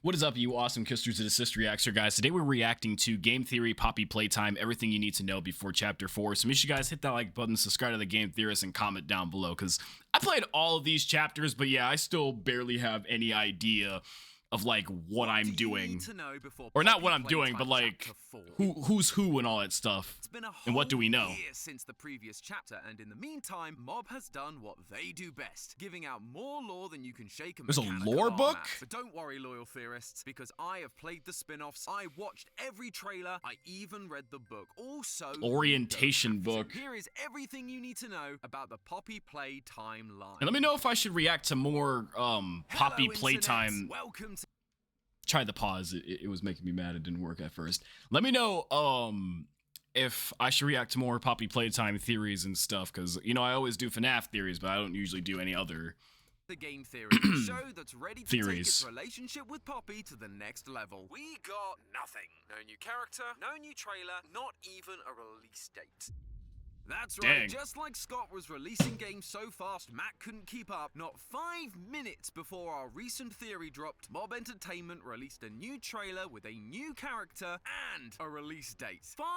What is up, you awesome kisters of the CistReactZ guys? Today we're reacting to Game Theory, Poppy Playtime, everything you need to know before Chapter 4. So make sure you guys hit that like button, subscribe to the Game Theorist, and comment down below, because I played all of these chapters, but yeah, I still barely have any idea of like what I'm doing, or not what I'm doing, but like who's who and all that stuff. It's been a whole and what do we know? year since the previous chapter, and in the meantime, Mob has done what they do best, giving out more lore than you can shake a There's a mechanical lore arm book? at. But don't worry, loyal theorists, because I have played the spin-offs, I watched every trailer, I even read the book. Also, Orientation book. Here is everything you need to know about the Poppy Playtime line. And let me know if I should react to more Poppy Hello, Playtime. Internet. Welcome to Try the pause. It was making me mad. It didn't work at first. Let me know if I should react to more Poppy Playtime theories and stuff, because you know I always do FNAF theories, but I don't usually do any other the Game Theory, the show that's ready to take theories. its relationship with Poppy to the next level. We got nothing. No new character, no new trailer, not even a release date. That's right, Dang. just like Scott was releasing games so fast Matt couldn't keep up, not 5 minutes before our recent theory dropped, Mob Entertainment released a new trailer with a new character and a release date. 5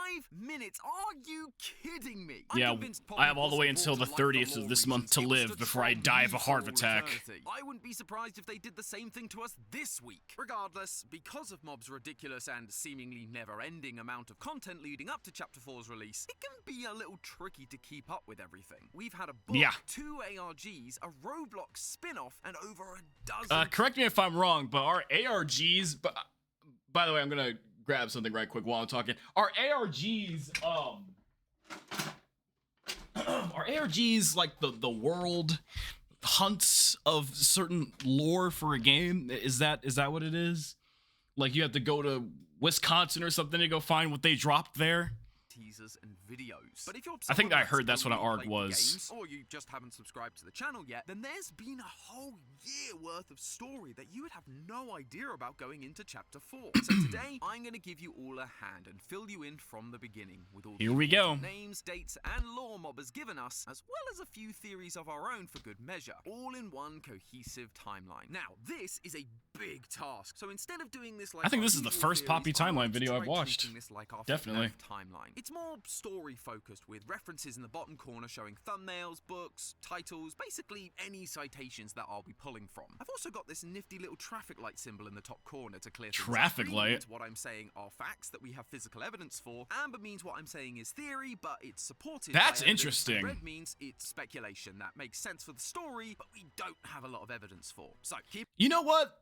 minutes? Are you kidding me? Yeah, I have all the way until the 30th of this month to live before I die of a heart attack. I wouldn't be surprised if they did the same thing to us this week. Regardless, because of Mob's ridiculous and seemingly never-ending amount of content leading up to Chapter 4's release, it can be a little tricky to keep up with everything. We've had a book, 2 ARGs, a Roblox spin-off, and over a dozen... Correct me if I'm wrong, but our ARGs... By the way, I'm gonna grab something right quick while I'm talking. Our ARGs, our ARGs, like the world hunts of certain lore for a game? Is that what it is? Like you have to go to Wisconsin or something to go find what they dropped there? Teasers and videos. But if you're I think I heard that's what an ARG was. Games, or you just haven't subscribed to the channel yet, then there's been a whole year worth of story that you would have no idea about going into Chapter 4. So today, I'm going to give you all a hand and fill you in from the beginning with all Here we go. Names, dates, and lore Mob has given us, as well as a few theories of our own for good measure, all in one cohesive timeline. Now, this is a big task, so instead of doing this like I think this is the first Poppy timeline video I've watched. Definitely. Timeline. It's more story focused, with references in the bottom corner showing thumbnails, books, titles, basically any citations that I'll be pulling from. I've also got this nifty little traffic light symbol in the top corner to clear things up. Traffic light? What I'm saying are facts that we have physical evidence for. Amber means what I'm saying is theory, but it's supported That's by evidence. interesting. Red means it's speculation that makes sense for the story, but we don't have a lot of evidence for. So keep... You know what?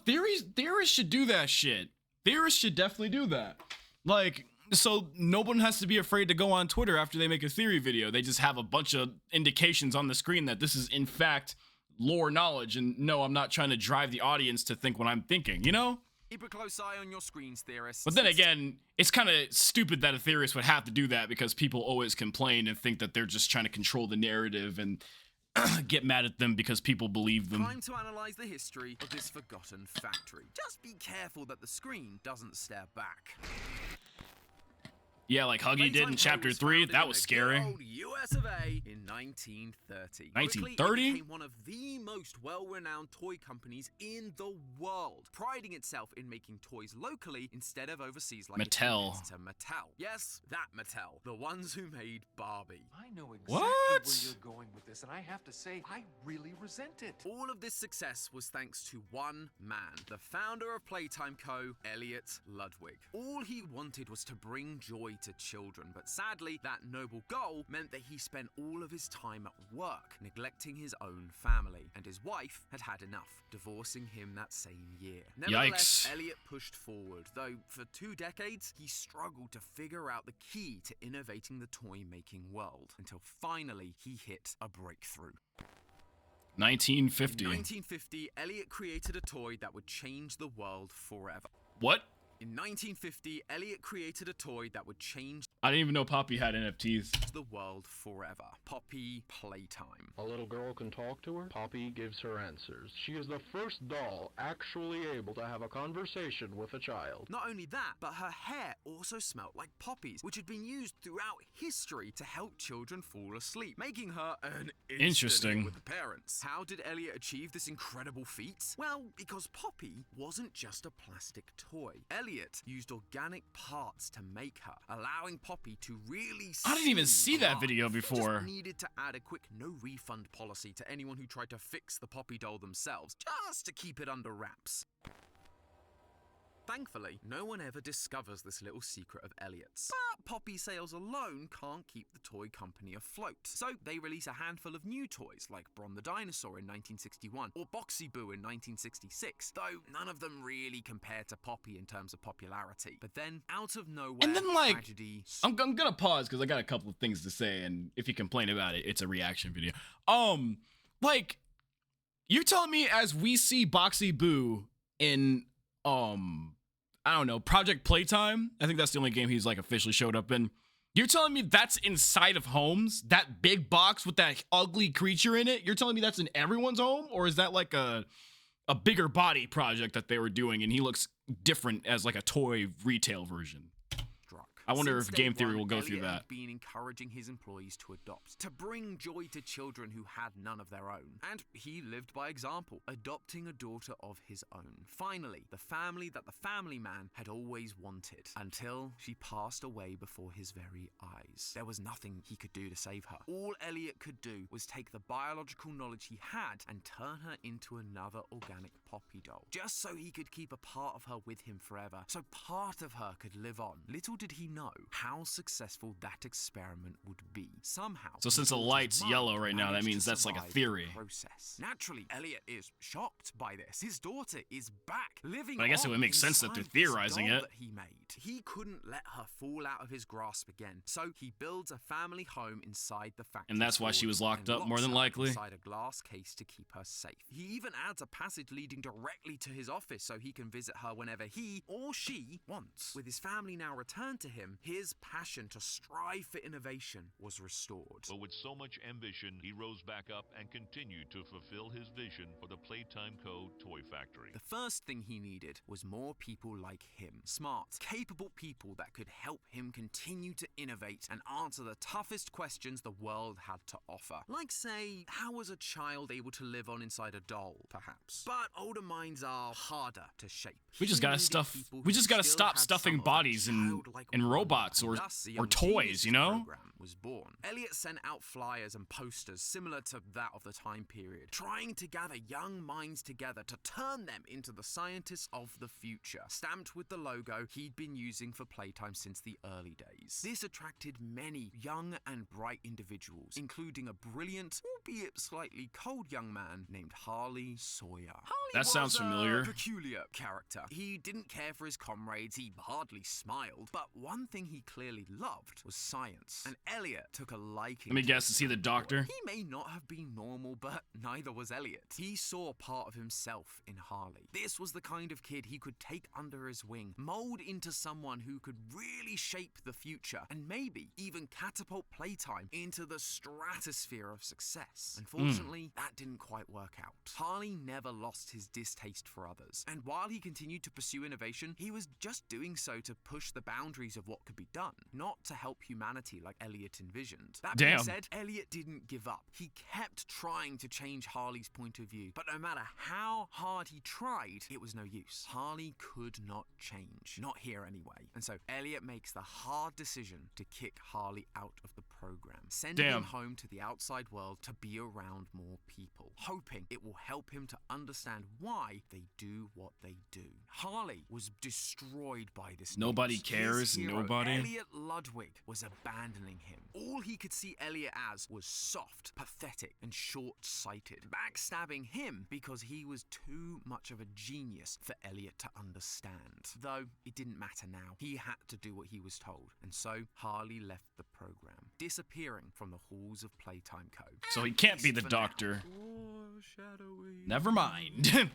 Theorists should do that shit. Theorists should definitely do that. Like, so no one has to be afraid to go on Twitter after they make a theory video. They just have a bunch of indications on the screen that this is in fact lore knowledge, and no, I'm not trying to drive the audience to think what I'm thinking, you know? Keep a close eye on your screens, theorists. But then again, it's kind of stupid that a theorist would have to do that, because people always complain and think that they're just trying to control the narrative and get mad at them because people believe them. Time to analyze the history of this forgotten factory. Just be careful that the screen doesn't stare back. Yeah, like Huggy did in Chapter 3. That was scary. Old US of A in 1930. 1930? It became one of the most well-renowned toy companies in the world, priding itself in making toys locally instead of overseas like Mattel. To Mattel. Yes, that Mattel. The ones who made Barbie. I know exactly where you're going with this, and I have to say, I really resent it. All of this success was thanks to one man, the founder of Playtime Co., Elliot Ludwig. All he wanted was to bring joy to children, but sadly, that noble goal meant that he spent all of his time at work, neglecting his own family, and his wife had had enough, divorcing him that same year. Nevertheless, Yikes. Elliot pushed forward, though for 2 decades, he struggled to figure out the key to innovating the toy-making world, until finally he hit a breakthrough. 1950. In 1950, Elliot created a toy that would change the world forever. What? In 1950, Elliot created a toy that would change... I didn't even know Poppy had NFTs. The world forever. Poppy Playtime. A little girl can talk to her. Poppy gives her answers. She is the first doll actually able to have a conversation with a child. Not only that, but her hair also smelled like poppies, which had been used throughout history to help children fall asleep, making her an Interesting with the parents. How did Elliot achieve this incredible feat? Well, because Poppy wasn't just a plastic toy. Elliot used organic parts to make her, allowing Poppy to really I didn't even see that alive. video before. Just needed to add a quick no refund policy to anyone who tried to fix the Poppy doll themselves, just to keep it under wraps. Thankfully, no one ever discovers this little secret of Elliot's. But Poppy sales alone can't keep the toy company afloat. So they release a handful of new toys like Bron the Dinosaur in 1961 or Boxy Boo in 1966, though none of them really compare to Poppy in terms of popularity. But then, out of nowhere, And then, like, tragedy... I'm gonna pause because I got a couple of things to say, and if you complain about it, it's a reaction video. Like, you're telling me as we see Boxy Boo in, I don't know, Project Playtime? I think that's the only game he's, like, officially showed up in. You're telling me that's inside of homes? That big box with that ugly creature in it? You're telling me that's in everyone's home? Or is that, like, a bigger body project that they were doing, and he looks different as, like, a toy retail version? I wonder if Game Theory will go through that. Elliot had been encouraging his employees to adopt, to bring joy to children who had none of their own. And he lived by example, adopting a daughter of his own. Finally, the family that the family man had always wanted, until she passed away before his very eyes. There was nothing he could do to save her. All Elliot could do was take the biological knowledge he had and turn her into another organic Poppy doll, just so he could keep a part of her with him forever, so part of her could live on. Little did he know how successful that experiment would be. Somehow, So since the light's yellow right now, that means that's like a theory. Process. Naturally, Elliot is shocked by this. His daughter is back, living But I guess it would make sense that they're theorizing it. That he made. He couldn't let her fall out of his grasp again, so he builds a family home inside the factory. And that's why she floor was locked and up, more locks than her likely. inside a glass case to keep her safe. He even adds a passage leading directly to his office so he can visit her whenever he or she wants. With his family now returned to him, his passion to strive for innovation was restored. But with so much ambition, he rose back up and continued to fulfill his vision for the Playtime Co. toy factory. The first thing he needed was more people like him. Smart, capable people that could help him continue to innovate and answer the toughest questions the world had to offer. Like, say, how was a child able to live on inside a doll, perhaps? But older minds are harder to shape. We just gotta stop stuffing bodies in robots or toys, you know? Was born. Elliot sent out flyers and posters similar to that of the time period, trying to gather young minds together to turn them into the scientists of the future, stamped with the logo he'd been using for Playtime since the early days. This attracted many young and bright individuals, including a brilliant, albeit slightly cold young man named Harley Sawyer. That sounds familiar. Peculiar character. He didn't care for his comrades, he hardly smiled, but one thing he clearly loved was science, and Elliot took a liking. Let me guess, is he the doctor? He may not have been normal, but neither was Elliot. He saw part of himself in Harley. This was the kind of kid he could take under his wing, mold into someone who could really shape the future, and maybe even catapult Playtime into the stratosphere of success. Unfortunately, that didn't quite work out. Harley never lost his distaste for others, and while he continued to pursue innovation, he was just doing so to push the boundaries of what could be done, not to help humanity like Elliot envisioned. That being said, Elliot didn't give up. He kept trying to change Harley's point of view, but no matter how hard he tried, it was no use. Harley could not change. Not here anyway. And so Elliot makes the hard decision to kick Harley out of the program, sending him home to the outside world to be around more people, hoping it will help him to understand why they do what they do. Harley was destroyed by this. Nobody news. cares, His hero, nobody. Elliot Ludwig was abandoning him. All he could see Elliot as was soft, pathetic, and short-sighted, backstabbing him because he was too much of a genius for Elliot to understand. Though it didn't matter now. He had to do what he was told, and so Harley left the program, disappearing from the halls of Playtime Co. So he can't be the doctor. Never mind.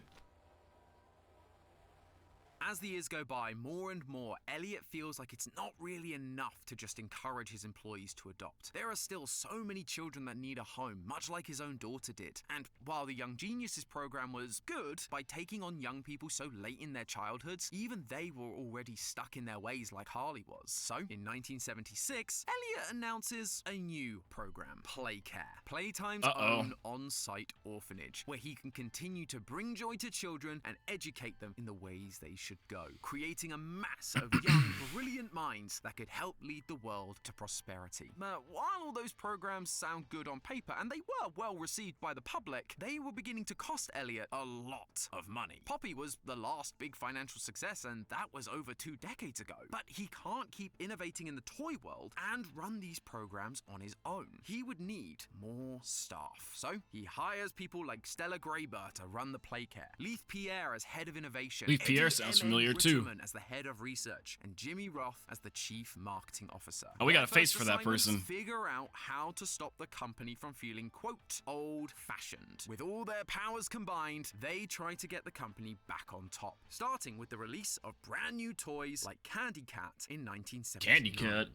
As the years go by, more and more, Elliot feels like it's not really enough to just encourage his employees to adopt. There are still so many children that need a home, much like his own daughter did. And while the Young Geniuses program was good, by taking on young people so late in their childhoods, even they were already stuck in their ways like Harley was. So, in 1976, Elliot announces a new program, Playcare, Playtime's own on-site orphanage, where he can continue to bring joy to children and educate them in the ways they should go, creating a mass of young, brilliant minds that could help lead the world to prosperity. But while all those programs sound good on paper, and they were well received by the public, they were beginning to cost Elliot a lot of money. Poppy was the last big financial success, and that was over 2 decades ago. But he can't keep innovating in the toy world and run these programs on his own. He would need more staff. So he hires people like Stella Graber to run the Playcare, Leith Pierre as head of innovation, Leith Pierre sounds familiar too, as the head of research, and Jimmy Roth as the chief marketing officer. Oh, we got a face for that person. Figure out how to stop the company from feeling, quote, old-fashioned. With all their powers combined, they try to get the company back on top, starting with the release of brand new toys like Candy Cat in 1979. Candy Cat.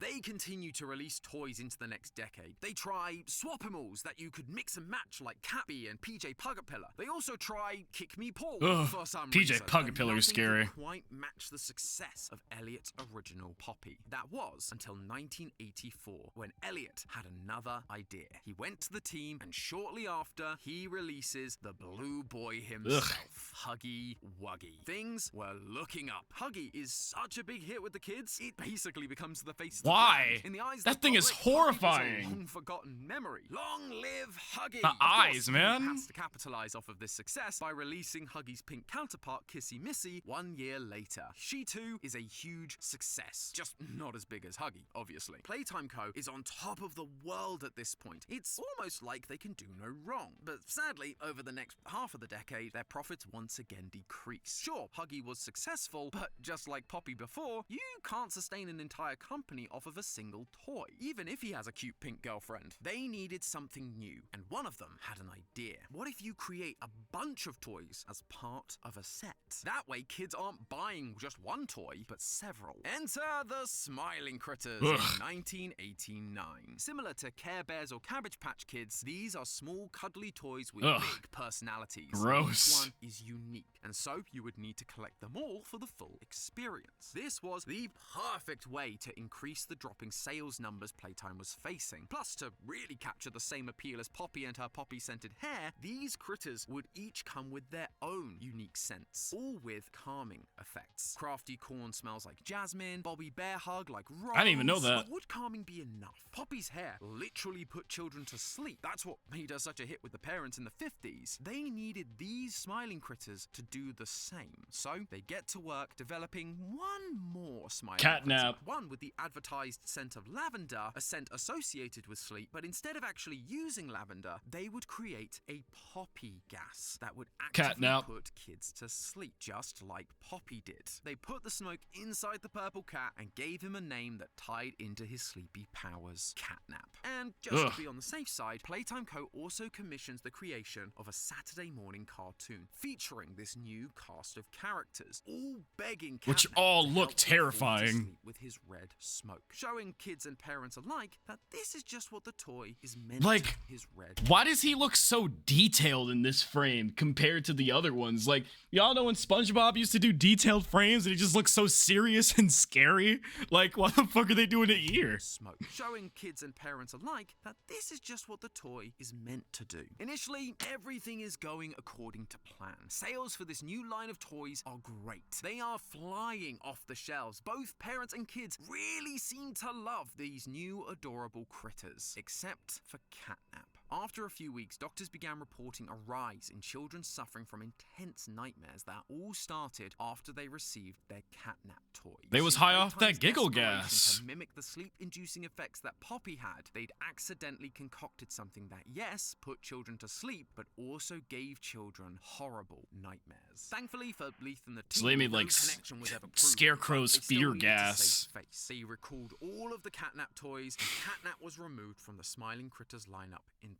They continue to release toys into the next decade. They try Swap-Em-Alls that you could mix and match like Cappy and PJ Pugapilla. They also try Kick Me Paul for some reason. PJ Pugapilla is scary. Quite match the success of Elliot's original Poppy. That was until 1984 when Elliot had another idea. He went to the team and shortly after he releases the Blue Boy himself, Huggy Wuggy. Things were looking up. Huggy is such a big hit with the kids, it basically becomes the face of Why? in the eyes That thing is horrifying. Long-forgotten memory. Long live Huggy! The eyes, He man. has to capitalize off of this success by releasing Huggy's pink counterpart, Kissy Missy, 1 year later. She too is a huge success, just not as big as Huggy, obviously. Playtime Co. is on top of the world at this point. It's almost like they can do no wrong. But sadly, over the next half of the decade, their profits once again decrease. Sure, Huggy was successful, but just like Poppy before, you can't sustain an entire company off of a single toy, even if he has a cute pink girlfriend. They needed something new, and one of them had an idea. What if you create a bunch of toys as part of a set? That way, kids aren't buying just one toy, but several. Enter the Smiling Critters in 1989. Similar to Care Bears or Cabbage Patch Kids, these are small, cuddly toys with big personalities. Gross. Each one is unique, and so you would need to collect them all for the full experience. This was the perfect way to increase the dropping sales numbers Playtime was facing. Plus, to really capture the same appeal as Poppy and her poppy-scented hair, these critters would each come with their own unique scents, all with calming effects. Crafty Corn smells like jasmine, Bobby Bear Hug like rose. I didn't even know that. But would calming be enough? Poppy's hair literally put children to sleep. That's what made her such a hit with the parents in the 50s. They needed these smiling critters to do the same. So they get to work developing one more smiling Catnap. critter. One with the advertised scent of lavender, a scent associated with sleep, but instead of actually using lavender, they would create a poppy gas that would actively Catnap. put kids to sleep, just like Poppy did. They put the smoke inside the purple cat and gave him a name that tied into his sleepy powers, Catnap. And just to be on the safe side, Playtime Co. also commissions the creation of a Saturday morning cartoon featuring this new cast of characters, all begging Catnap Which all to look help them fall to terrifying. sleep with his red smoke, showing kids and parents alike that this is just what the toy is meant Like, to, his red. Why does he look so detailed in this frame compared to the other ones? Like, y'all know when SpongeBob used to do detailed frames and it just looks so serious and scary? Like, what the fuck are they doing it here? Smoke, showing kids and parents alike that this is just what the toy is meant to do. Initially, everything is going according to plan. Sales for this new line of toys are great. They are flying off the shelves. Both parents and kids really seem to love these new adorable critters, except for Catnap. After a few weeks, doctors began reporting a rise in children suffering from intense nightmares that all started after they received their Catnap toys. They was In high off Playtime's that giggle desperation gas. To mimic the sleep-inducing effects that Poppy had, they'd accidentally concocted something that, yes, put children to sleep, but also gave children horrible nightmares. Thankfully for Leith and the team, So they made, no like, connection was ever proven, Scarecrow's but they still fear needed to gas. save face. They recalled all of the Catnap toys, and Catnap was removed from the Smiling Critters lineup entirely.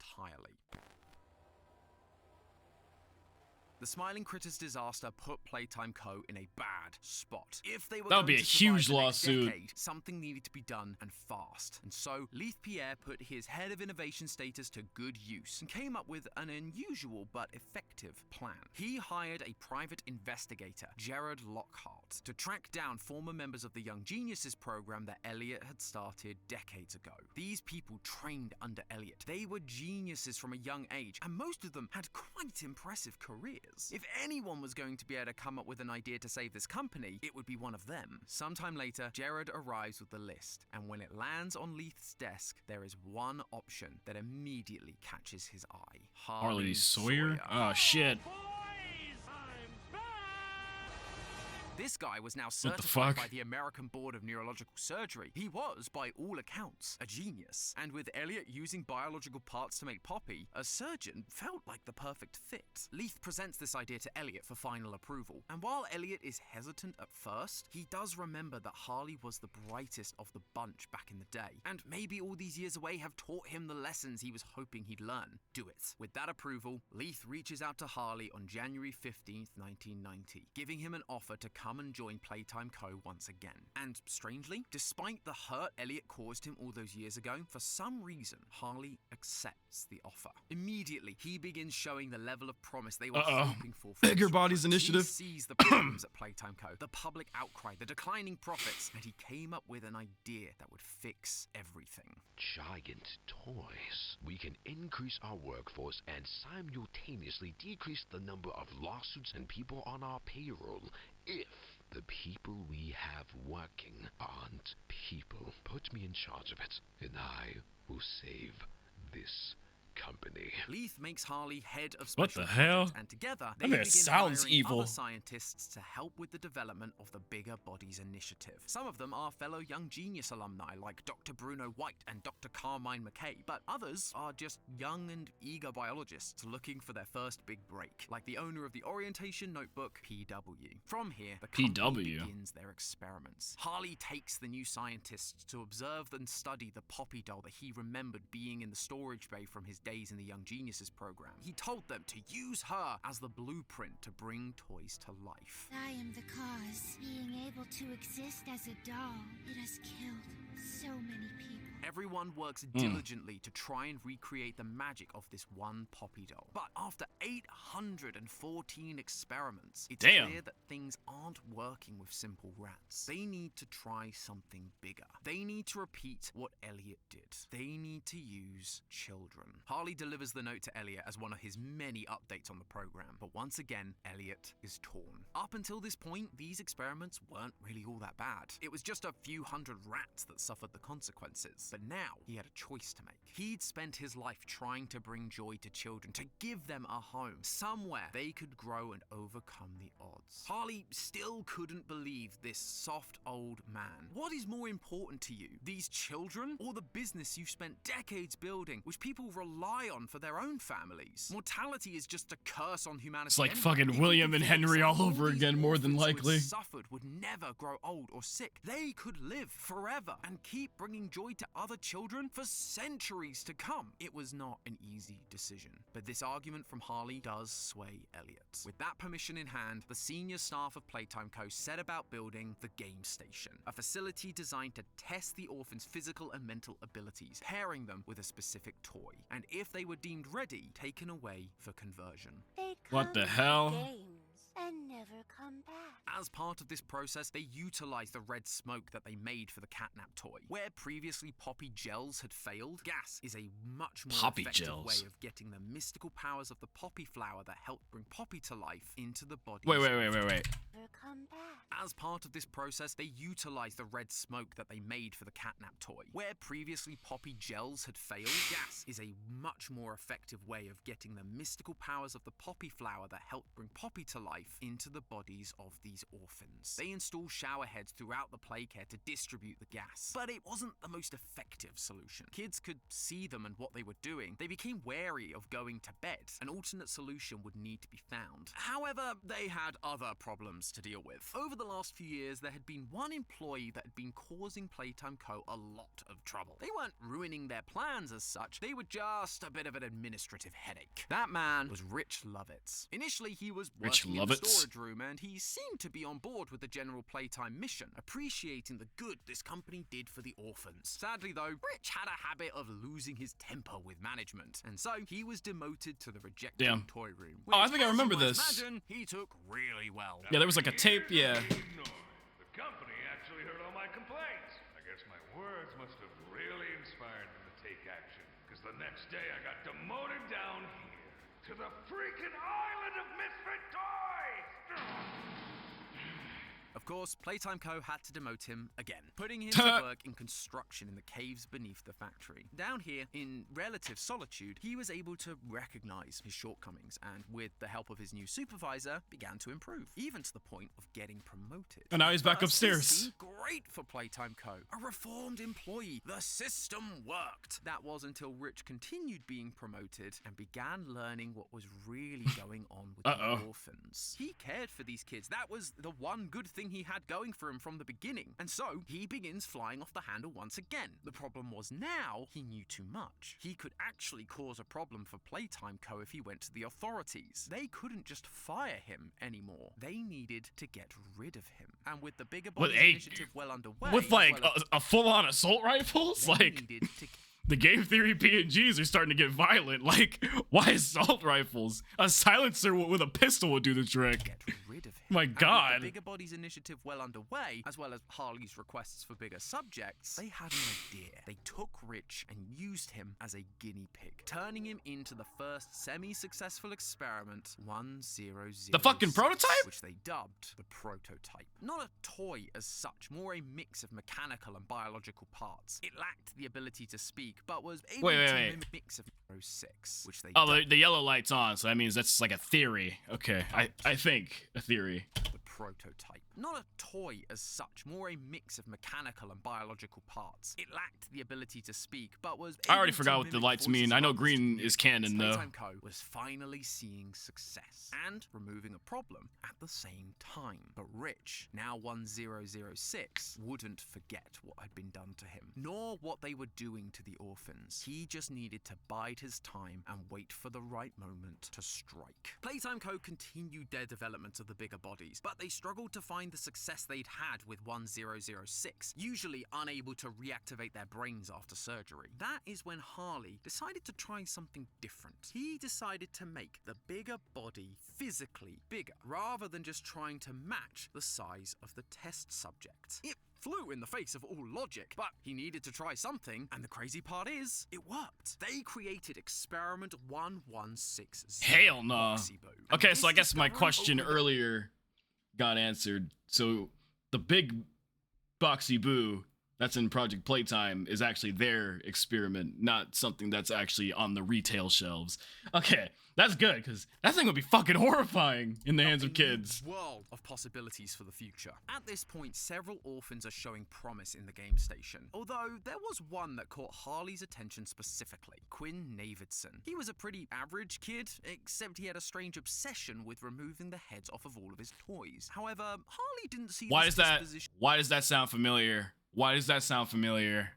The Smiling Critters disaster put Playtime Co. in a bad spot. If they were That would going be a to survive huge the next lawsuit. decade, something needed to be done, and fast. And so, Leith Pierre put his head of innovation status to good use and came up with an unusual but effective plan. He hired a private investigator, Jared Lockhart, to track down former members of the Young Geniuses program that Elliot had started decades ago. These people trained under Elliot. They were geniuses from a young age, and most of them had quite impressive careers. If anyone was going to be able to come up with an idea to save this company, it would be one of them. Sometime later, Jared arrives with the list, and when it lands on Leith's desk, there is one option that immediately catches his eye. Harley Sawyer? Oh, shit. This guy was now What the certified fuck? by the American Board of Neurological Surgery. He was, by all accounts, a genius. And with Elliot using biological parts to make Poppy, a surgeon felt like the perfect fit. Leith presents this idea to Elliot for final approval. And while Elliot is hesitant at first, he does remember that Harley was the brightest of the bunch back in the day. And maybe all these years away have taught him the lessons he was hoping he'd learn. Do it. With that approval, Leith reaches out to Harley on January 15th, 1990, giving him an offer to come and join Playtime Co. once again. And strangely, despite the hurt Elliot caused him all those years ago, for some reason, Harley accepts the offer. Immediately, he begins showing the level of promise they were hoping for. Bigger Bodies Initiative. He sees the problems at Playtime Co., the public outcry, the declining profits, and he came up with an idea that would fix everything. Giant toys. We can increase our workforce and simultaneously decrease the number of lawsuits and people on our payroll if the people we have working aren't people. Put me in charge of it, and I will save this company. Leith makes Harley head of What special the hell? projects, and together they I mean, it begin sounds hiring evil. other scientists to help with the development of the Bigger Bodies Initiative. Some of them are fellow Young Genius alumni like Dr. Bruno White and Dr. Carmine McKay, but others are just young and eager biologists looking for their first big break, like the owner of the orientation notebook, PW. From here, the company begins their experiments. Harley takes the new scientists to observe and study the Poppy doll that he remembered being in the storage bay from his days in the Young Geniuses program. He told them to use her as the blueprint to bring toys to life. I am the cause. Being able to exist as a doll, it has killed so many people. Everyone works diligently to try and recreate the magic of this one Poppy doll. But after 814 experiments, it's clear that things aren't working with simple rats. They need to try something bigger. They need to repeat what Elliot did. They need to use children. Harley delivers the note to Elliot as one of his many updates on the program. But once again, Elliot is torn. Up until this point, these experiments weren't really all that bad. It was just a few hundred rats that suffered the consequences. But now, he had a choice to make. He'd spent his life trying to bring joy to children, to give them a home, somewhere they could grow and overcome the odds. Harley still couldn't believe this soft old man. What is more important to you, these children or the business you've spent decades building, which people rely on for their own families? Mortality is just a curse on humanity. It's like anyway. fucking If William you and think Henry so, all over these again, more than orphans who had likely. suffered would never grow old or sick. They could live forever and keep bringing joy to other children for centuries to come. It was not an easy decision, but this argument from Harley does sway Elliot. With that permission in hand, the senior staff of Playtime Co. set about building the Game Station, a facility designed to test the orphans' physical and mental abilities, pairing them with a specific toy, and if they were deemed ready, taken away for conversion. What the hell? And never come back. As part of this process, they utilized the red smoke that they made for the catnap toy. Where previously Poppy gels had failed, gas is a much more effective way of getting the mystical powers of the Poppy flower that helped bring Poppy to life into the body. Wait. Never come back. As part of this process, they utilized the red smoke that they made for the catnap toy. Where previously Poppy gels had failed, gas is a much more effective way of getting the mystical powers of the Poppy flower that helped bring Poppy to life into the bodies of the these orphans. They installed shower heads throughout the playcare to distribute the gas. But it wasn't the most effective solution. Kids could see them and what they were doing. They became wary of going to bed. An alternate solution would need to be found. However, they had other problems to deal with. Over the last few years, there had been one employee that had been causing Playtime Co. a lot of trouble. They weren't ruining their plans as such, they were just a bit of an administrative headache. That man was Rich Lovitz. Initially, he was working in the storage room, and he seemed to be on board with the general Playtime mission, appreciating the good this company did for the orphans. Sadly though, Rich had a habit of losing his temper with management, and so he was demoted to the rejected toy room. Oh, I think I remember this. Imagine, he took really well. Yeah, there was like a tape, yeah. The company actually heard all my complaints. I guess my words must have really inspired them to take action, because the next day I got demoted down here to the freaking island of misfit toys! Of course, Playtime Co. had to demote him again, putting him to work in construction in the caves beneath the factory. Down here, in relative solitude, he was able to recognize his shortcomings and, with the help of his new supervisor, began to improve, even to the point of getting promoted. And now he's back upstairs. Great for Playtime Co. A reformed employee. The system worked. That was until Rich continued being promoted and began learning what was really going on with the orphans. He cared for these kids. That was the one good thing he had going for him from the beginning, and so he begins flying off the handle once again. The problem was now he knew too much. He could actually cause a problem for Playtime Co. if he went to the authorities. They couldn't just fire him anymore. They needed to get rid of him. And with the bigger body initiative well underway, with like a full-on assault rifles, like the game theory PNGs are starting to get violent. Like, why assault rifles? A silencer with a pistol would do the trick. Get rid of him. My God. With the bigger bodies initiative well underway, as well as Harley's requests for bigger subjects, they had an idea. They took Rich and used him as a guinea pig, turning him into the first semi-successful experiment, 1006. The fucking prototype? Which they dubbed the prototype. Not a toy as such, more a mix of mechanical and biological parts. It lacked the ability to speak, but was able to mimic a mix of 06, which they dubbed the yellow light's on, so that means that's like a theory. Okay, I think a theory. The prototype. Not a toy as such, more a mix of mechanical and biological parts. It lacked the ability to speak, but was able I already forgot what the lights mean. I know green is canon though. Playtime Co. was finally seeing success and removing a problem at the same time. But Rich, now 1006, wouldn't forget what had been done to him, nor what they were doing to the orphans. He just needed to bide his time and wait for the right moment to strike. Playtime Co. continued their development of the bigger bodies, but they struggled to find the success they'd had with 1006, usually unable to reactivate their brains after surgery. That is when Harley decided to try something different. He decided to make the bigger body physically bigger, rather than just trying to match the size of the test subject. It flew in the face of all logic, but he needed to try something, and the crazy part is, it worked. They created Experiment 1160. Hell no. Okay, so I guess my question earlier got answered. So the big boxy boo that's in Project Playtime is actually their experiment, not something that's actually on the retail shelves. Okay, that's good, because that thing would be fucking horrifying in the hands of kids. World of possibilities for the future. At this point, several orphans are showing promise in the game station, although there was one that caught Harley's attention specifically, Quinn Navidson. He was a pretty average kid, except he had a strange obsession with removing the heads off of all of his toys. However, Harley didn't see Why does that sound familiar? Why does that sound familiar?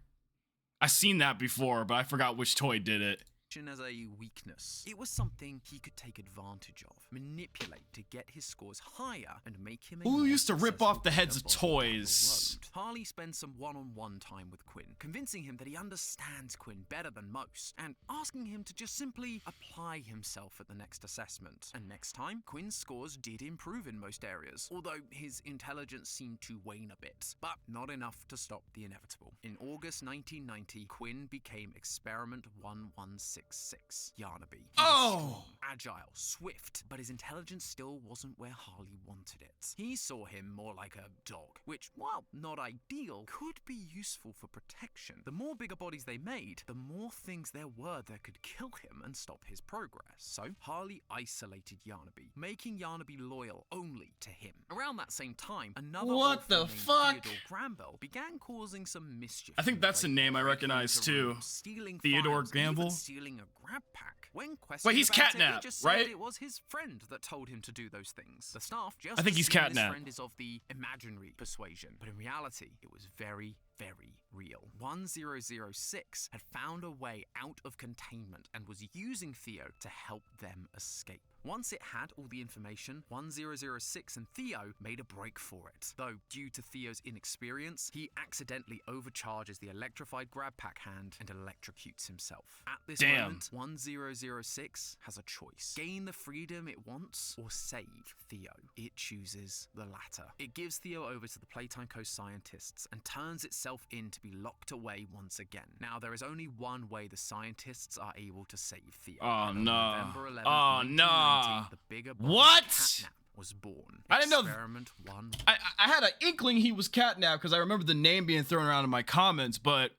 I've seen that before, but I forgot which toy did it. As a weakness. It was something he could take advantage of, manipulate to get his scores higher, and make him Who used to rip off the heads of toys? Harley spends some one-on-one time with Quinn, convincing him that he understands Quinn better than most, and asking him to just simply apply himself at the next assessment. And next time, Quinn's scores did improve in most areas, although his intelligence seemed to wane a bit, but not enough to stop the inevitable. In August 1990, Quinn became Experiment 116. 666, Yarnaby. He was Oh! strong, agile, swift, but his intelligence still wasn't where Harley wanted it. He saw him more like a dog, which, while not ideal, could be useful for protection. The more bigger bodies they made, the more things there were that could kill him and stop his progress. So Harley isolated Yarnaby, making Yarnaby loyal only to him. Around that same time, another What orphan the named fuck? Theodore Granville began causing some mischief. I think in that's a Playtime, name I breaking recognize into too. rooms, stealing Theodore files, even Granville? stealing a grab pack. When questioned he's about it, catnap, he just said right? it was his friend that told him to do those things. The staff just I think he's assumed catnap. His friend is of the imaginary persuasion, but in reality, it was very, very real. 1006 had found a way out of containment and was using Theo to help them escape. Once it had all the information, 1006 and Theo made a break for it. Though, due to Theo's inexperience, he accidentally overcharges the electrified grab pack hand and electrocutes himself. At this moment, 1006 has a choice. Gain the freedom it wants or save Theo. It chooses the latter. It gives Theo over to the Playtime Co scientists and turns itself in to be locked away once again. Now, there is only one way the scientists are able to save Theo. Oh, And no. on November 11th, Oh, 1990, no. the bigger body What? catnap was born. I didn't know Experiment 1. I had an inkling he was catnap because I remember the name being thrown around in my comments, but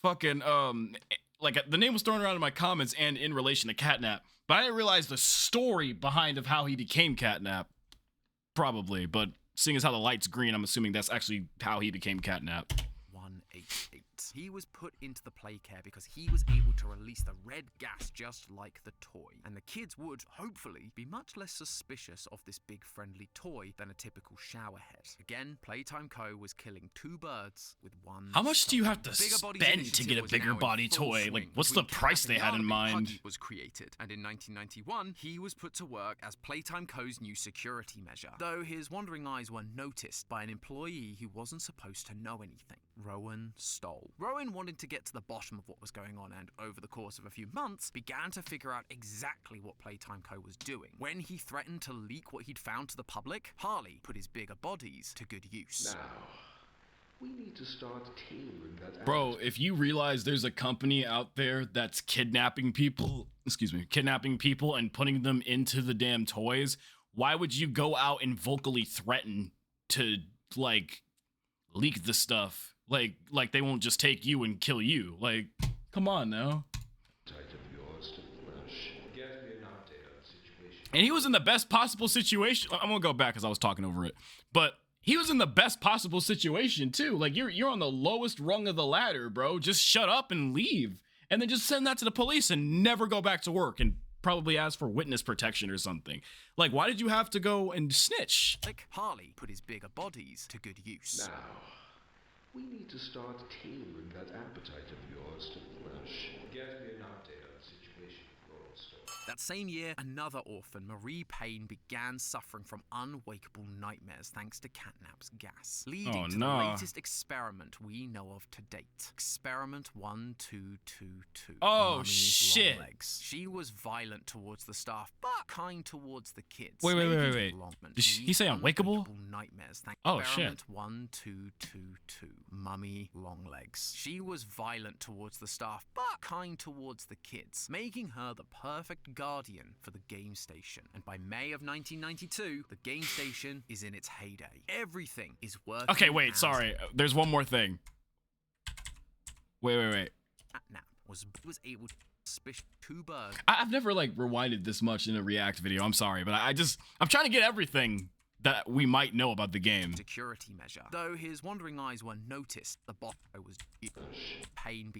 fucking like the name was thrown around in my comments and in relation to catnap, but I didn't realize the story behind of how he became catnap. Probably, but seeing as how the light's green, I'm assuming that's actually how he became catnap. 188. He was put into the play care because he was able to release the red gas just like the toy, and the kids would, hopefully, be much less suspicious of this big friendly toy than a typical showerhead. Again, Playtime Co. was killing 2 birds with 1 How much do you have to The Bigger Bodies spend to initiative get a was bigger now in body full toy? swing. Like, what's the Between price Cat they and had in Yarnaby, mind? Huggy was created, and in 1991, he was put to work as Playtime Co.'s new security measure, though his wandering eyes were noticed by an employee who wasn't supposed to know anything. Rowan Stoll. Rowan wanted to get to the bottom of what was going on and, over the course of a few months, began to figure out exactly what Playtime Co. was doing. When he threatened to leak what he'd found to the public, Harley put his bigger bodies to good use. Now, we need to start tailoring that. Bro, if you realize there's a company out there that's kidnapping people and putting them into the damn toys, why would you go out and vocally threaten to, like, leak the stuff? Like they won't just take you and kill you. Like, come on now. And he was in the best possible situation. I'm gonna go back because I was talking over it. But he was in the best possible situation too. Like, you're on the lowest rung of the ladder, bro. Just shut up and leave. And then just send that to the police and never go back to work and probably ask for witness protection or something. Like, why did you have to go and snitch? Like, Harley put his bigger bodies to good use. Now, we need to start tailoring that appetite of yours to flesh. Get me an update on the situation, Rollstone. That same year, another orphan, Marie Payne, began suffering from unwakeable nightmares thanks to catnap's gas, leading to the latest experiment we know of to date. Experiment 1222. Oh, Mummy's shit. long legs. She was violent towards the staff, but kind towards the kids. Wait. Making Did he say unwakeable? Nightmares. Oh, shit. Experiment 1222. Mummy Longlegs. She was violent towards the staff, but kind towards the kids, making her the perfect guardian for the game station. And by May of 1992, the game station is in its heyday. Everything is working. Okay, wait, sorry. There's one more thing. Wait. Catnap was able to suspicion 2 birds. I've never, like, rewinded this much in a React video. I'm sorry, but I'm trying to get everything that we might know about the game. Security measure. Though his wandering eyes were noticed, the bot was Payne.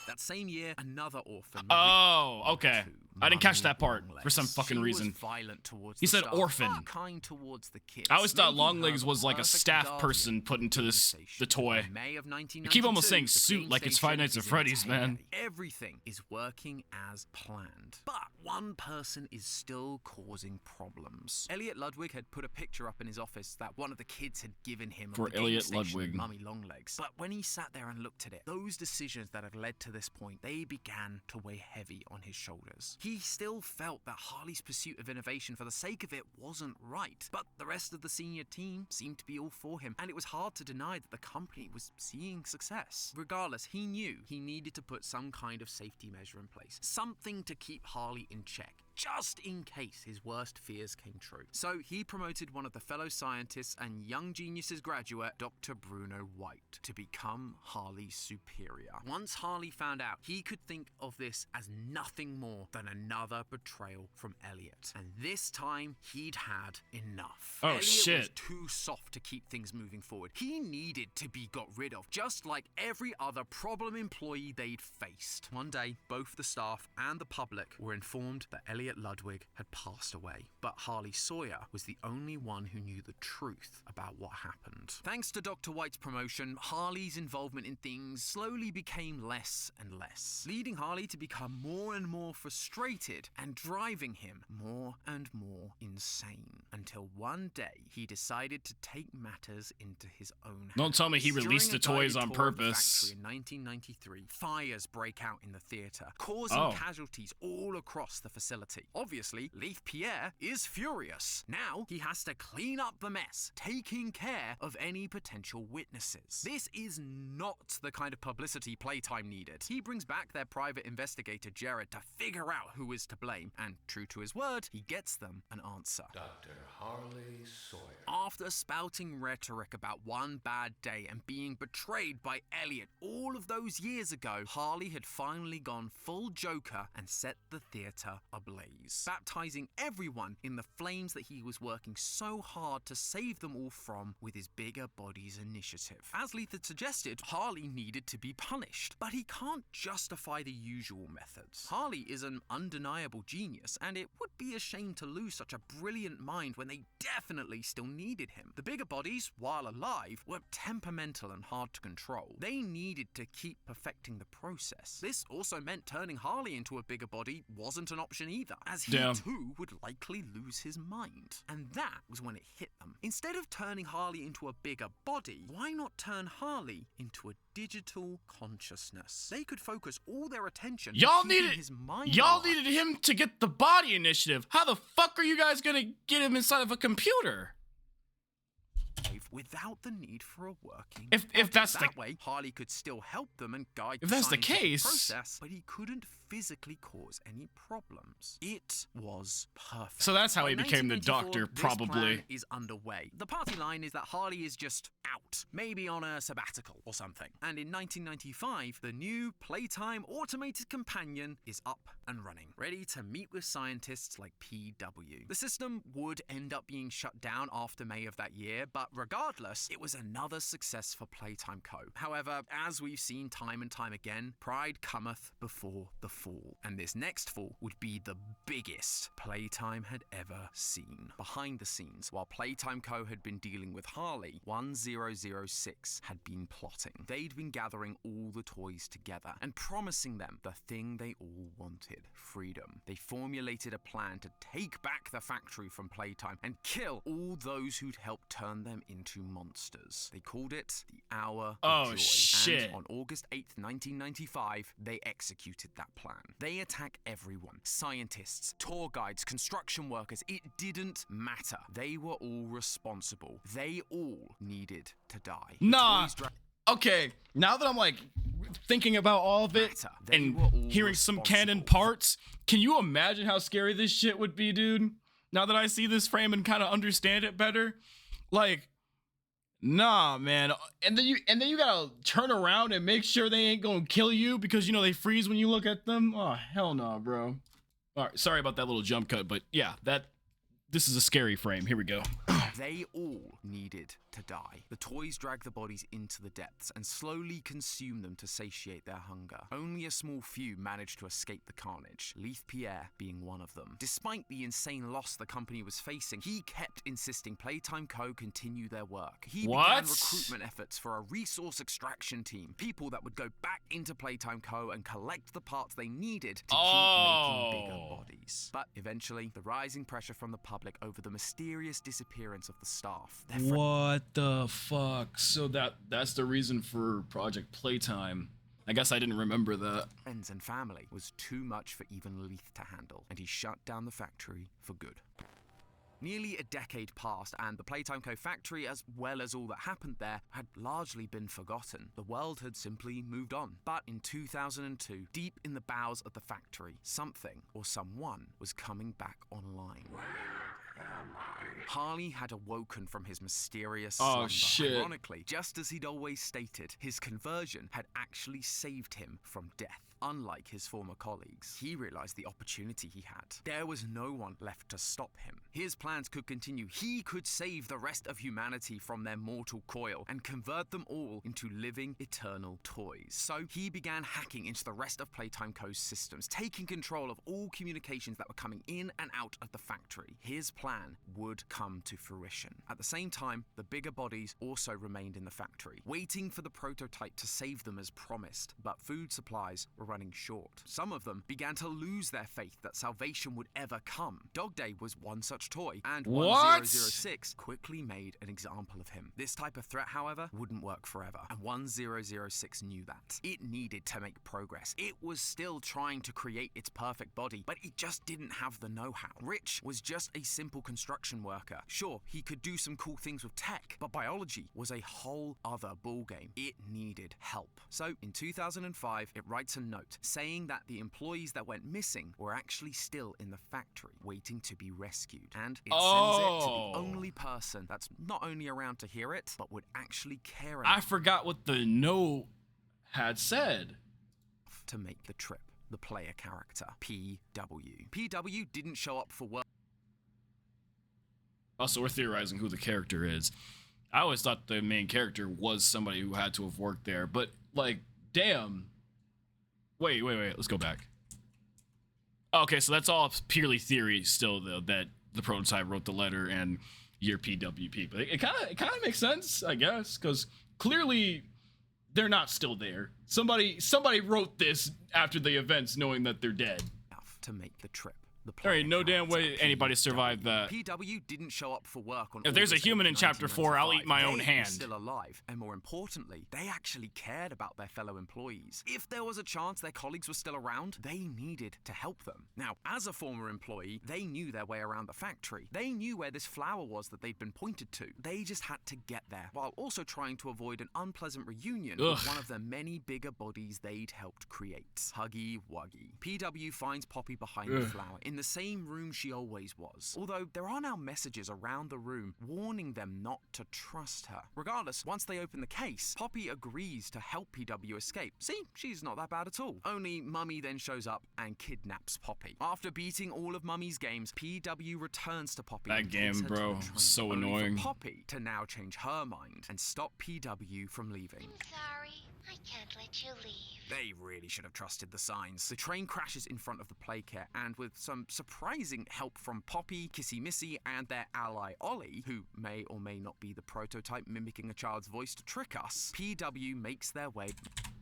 That same year, another orphan. Oh, okay. I didn't catch that part for some fucking She reason. Was violent towards He the said staff, orphan. but kind towards the kids. I always thought making her Longlegs the was like a perfect staff guardian person put into for this game the toy. station. May of 1992, I keep almost saying the suit game like it's station Five Nights at is in Freddy's, its man. heyday. Everything is working as planned, but one person is still causing problems. Elliot Ludwig had put a picture up in his office that one of the kids had given him For of the game Elliot station Ludwig. and Mummy Longlegs. But when he sat there and looked at it, those decisions that had led to to this point, they began to weigh heavy on his shoulders. He still felt that Harley's pursuit of innovation for the sake of it wasn't right, but the rest of the senior team seemed to be all for him, and it was hard to deny that the company was seeing success. Regardless, he knew he needed to put some kind of safety measure in place, something to keep Harley in check, just in case his worst fears came true. So he promoted one of the fellow scientists and Young Geniuses graduate, Dr. Bruno White, to become Harley's superior. Once Harley found out, he could think of this as nothing more than another betrayal from Elliot. And this time, he'd had enough. Oh, Elliot shit. was too soft to keep things moving forward. He needed to be got rid of, just like every other problem employee they'd faced. One day, both the staff and the public were informed that Elliot Ludwig had passed away, but Harley Sawyer was the only one who knew the truth about what happened. Thanks to Dr. White's promotion, Harley's involvement in things slowly became less and less, leading Harley to become more and more frustrated and driving him more and more insane, until one day he decided to take matters into his own hands. Don't tell me he released the During a toys guided on tour of the purpose. factory in 1993, fires break out in the theater, causing casualties all across the facility. Obviously, Leith Pierre is furious. Now he has to clean up the mess, taking care of any potential witnesses. This is not the kind of publicity Playtime needed. He brings back their private investigator Jared to figure out who is to blame, and true to his word, he gets them an answer. Dr. Harley Sawyer. After spouting rhetoric about one bad day and being betrayed by Elliot all of those years ago, Harley had finally gone full Joker and set the theater ablaze, baptizing everyone in the flames that he was working so hard to save them all from with his Bigger Bodies initiative. As Leith had suggested, Harley needed to be punished, but he can't justify the usual methods. Harley is an undeniable genius, and it would be a shame to lose such a brilliant mind when they definitely still needed him. The Bigger Bodies, while alive, were temperamental and hard to control. They needed to keep perfecting the process. This also meant turning Harley into a bigger body wasn't an option either, as he too would likely lose his mind. And that was when it hit them. Instead of turning Harley into a bigger body, why not turn Harley into a digital consciousness? They could focus all their attention on keeping his mind alive. Needed him to get the body initiative. How the fuck are you guys gonna get him inside of a computer? Without the need for a working if that's that way, Harley could still help them and guide if that's the scientific case process, but he couldn't physically cause any problems. It was perfect. So that's how he By became the doctor, 1994, probably. This plan is underway. The party line is that Harley is just out, maybe on a sabbatical or something. And in 1995, the new Playtime automated companion is up and running, ready to meet with scientists like PW. The system would end up being shut down after May of that year, but regardless, it was another success for Playtime Co. However, as we've seen time and time again, pride cometh before the fall, and this next fall would be the biggest Playtime had ever seen. Behind the scenes, while Playtime Co. had been dealing with Harley, 1006 had been plotting. They'd been gathering all the toys together and promising them the thing they all wanted: freedom. They formulated a plan to take back the factory from Playtime and kill all those who'd helped turn them into monsters. They called it the Hour of Joy. Shit. And on August 8th, 1995, they executed that plan. They attack everyone: scientists, tour guides, construction workers. It didn't matter. They were all responsible. They all needed to die. Nah. Okay, now that I'm like thinking about all of it and hearing some canon parts, can you imagine how scary this shit would be, dude? Now that I see this frame and kind of understand it better, like, nah, man. And then you gotta turn around and make sure they ain't gonna kill you because, you know, they freeze when you look at them. Oh, hell no, bro. All right, sorry about that little jump cut, but yeah, this is a scary frame. Here we go. They all needed to die. The toys drag the bodies into the depths and slowly consume them to satiate their hunger. Only a small few managed to escape the carnage, Leith Pierre being one of them. Despite the insane loss the company was facing, he kept insisting Playtime Co. continue their work. He began recruitment efforts for a resource extraction team, people that would go back into Playtime Co. and collect the parts they needed to keep making bigger bodies. But eventually, the rising pressure from the public over the mysterious disappearance of the staff. What the fuck? So that's the reason for Project Playtime. I guess I didn't remember that. friends and family was too much for even Leith to handle, and he shut down the factory for good. Nearly a decade passed, and the Playtime Co. factory, as well as all that happened there, had largely been forgotten. The world had simply moved on. But in 2002, deep in the bowels of the factory, something or someone was coming back online. Harley had awoken from his mysterious slumber. Shit. Ironically, just as he'd always stated, his conversion had actually saved him from death. Unlike his former colleagues, he realized the opportunity he had. There was no one left to stop him. His plans could continue. He could save the rest of humanity from their mortal coil and convert them all into living, eternal toys. So he began hacking into the rest of Playtime Co.'s systems, taking control of all communications that were coming in and out of the factory. His plan would come to fruition. At the same time, the bigger bodies also remained in the factory, waiting for the prototype to save them as promised. But food supplies were running short. Some of them began to lose their faith that salvation would ever come. Dog Day was one such toy, and 1006 quickly made an example of him. This type of threat, however, wouldn't work forever, and 1006 knew that. It needed to make progress. It was still trying to create its perfect body, but it just didn't have the know-how. Rich was just a simple construction worker. Sure, he could do some cool things with tech, but biology was a whole other ballgame. It needed help. So, in 2005, it writes a note saying that the employees that went missing were actually still in the factory, waiting to be rescued. And it sends it to the only person that's not only around to hear it, but would actually care enough I forgot what the note had said. to make the trip. The player character, PW. PW didn't show up for work. Also, we're theorizing who the character is. I always thought the main character was somebody who had to have worked there, but like, damn. Wait, let's go back. Okay, so that's all purely theory still, though, that the prototype wrote the letter and you're PWP. But it kind of makes sense, I guess, because clearly they're not still there. Somebody wrote this after the events knowing that they're dead. To make the trip. There ain't no damn way anybody survived that. PW didn't show up for work on If there's a August human in 8th, chapter 4, I'll eat my own 1995. They hand. were still alive, and more importantly, they actually cared about their fellow employees. If there was a chance their colleagues were still around, they needed to help them. Now, as a former employee, they knew their way around the factory. They knew where this flower was that they'd been pointed to. They just had to get there, while also trying to avoid an unpleasant reunion with one of the many bigger bodies they'd helped create. Huggy Wuggy. PW finds Poppy behind the flower, in the same room she always was. Although there are now messages around the room warning them not to trust her. Regardless, once they open the case, Poppy agrees to help PW escape. See, she's not that bad at all. Only Mummy then shows up and kidnaps Poppy. After beating all of Mummy's games, PW returns to Poppy. That game, bro, so only annoying. for Poppy to now change her mind and stop PW from leaving. I'm sorry. I can't let you leave. They really should have trusted the signs. The train crashes in front of the playcare, and with some surprising help from Poppy, Kissy Missy, and their ally Ollie, who may or may not be the prototype mimicking a child's voice to trick us, PW makes their way.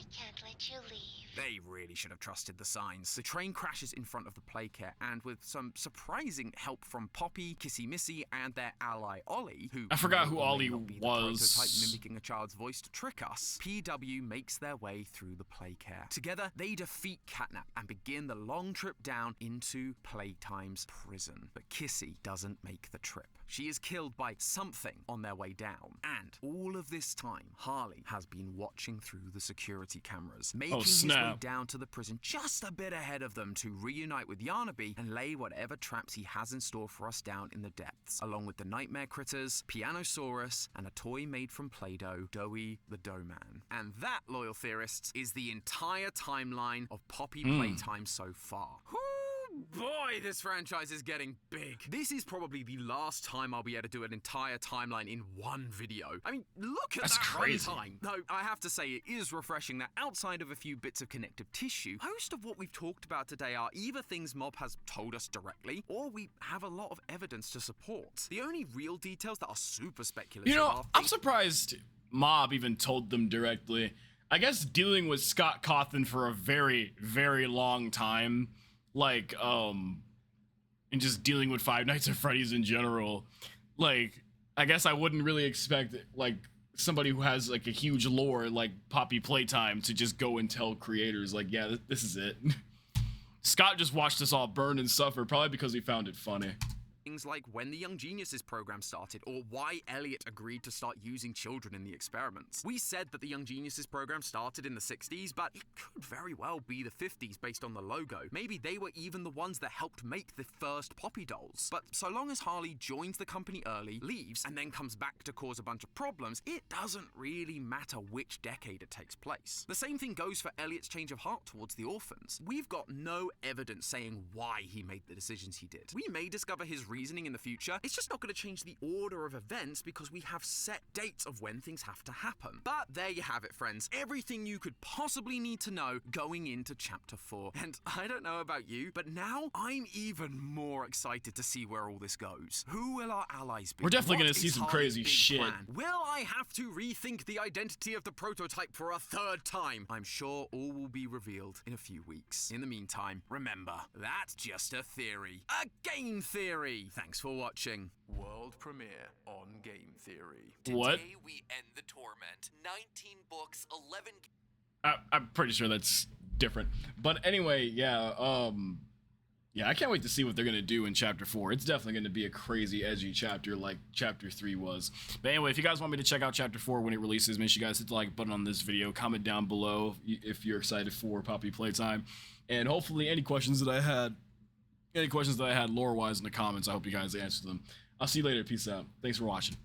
I can't let you leave. They really should have trusted the signs. The train crashes in front of the playcare, and with some surprising help from Poppy, Kissy Missy, and their ally Ollie, who I forgot may who or may Ollie not be the was. prototype mimicking a child's voice to trick us, PW makes their way through the playcare. Together, they defeat Catnap and begin the long trip down into Playtime's prison. But Kissy doesn't make the trip. She is killed by something on their way down. And all of this time, Harley has been watching through the security cameras, making his way down to the prison just a bit ahead of them to reunite with Yarnaby and lay whatever traps he has in store for us down in the depths, along with the nightmare critters, Pianosaurus, and a toy made from Play-Doh, Doughy the Dough Man. And that, loyal theorists, is the entire timeline of Poppy Playtime so far. Boy, this franchise is getting big. This is probably the last time I'll be able to do an entire timeline in one video. I mean, look at that crazy. runtime. Though, I have to say, it is refreshing that outside of a few bits of connective tissue, most of what we've talked about today are either things Mob has told us directly, or we have a lot of evidence to support. The only real details that are super speculative are... I'm surprised Mob even told them directly. I guess dealing with Scott Cawthon for a very, very long time, like, and just dealing with Five Nights at Freddy's in general, like, I guess I wouldn't really expect, like, somebody who has like a huge lore like Poppy Playtime to just go and tell creators like, yeah, this is it. Scott just watched us all burn and suffer, probably because he found it funny. Things like when the Young Geniuses program started, or why Elliot agreed to start using children in the experiments. We said that the Young Geniuses program started in the 60s, but it could very well be the 50s based on the logo. Maybe they were even the ones that helped make the first Poppy dolls. But so long as Harley joins the company early, leaves, and then comes back to cause a bunch of problems, it doesn't really matter which decade it takes place. The same thing goes for Elliot's change of heart towards the orphans. We've got no evidence saying why he made the decisions he did. We may discover his reasoning in the future. It's just not going to change the order of events because we have set dates of when things have to happen. But there you have it, friends. Everything you could possibly need to know going into Chapter 4. And I don't know about you, but now I'm even more excited to see where all this goes. Who will our allies be? We're definitely going What to see is some Harley's crazy big shit. plan? Will I have to rethink the identity of the prototype for a third time? I'm sure all will be revealed in a few weeks. In the meantime, remember, that's just a theory. A game theory! Thanks for watching. World premiere on Game Theory. What? Today we end the torment. 19 books, 11... I'm pretty sure that's different. But anyway, yeah, yeah, I can't wait to see what they're going to do in Chapter 4. It's definitely going to be a crazy, edgy chapter like Chapter 3 was. But anyway, if you guys want me to check out Chapter 4 when it releases, make sure you guys hit the like button on this video. Comment down below if you're excited for Poppy Playtime. And hopefully any questions that I had lore-wise in the comments, I hope you guys answered them. I'll see you later. Peace out. Thanks for watching.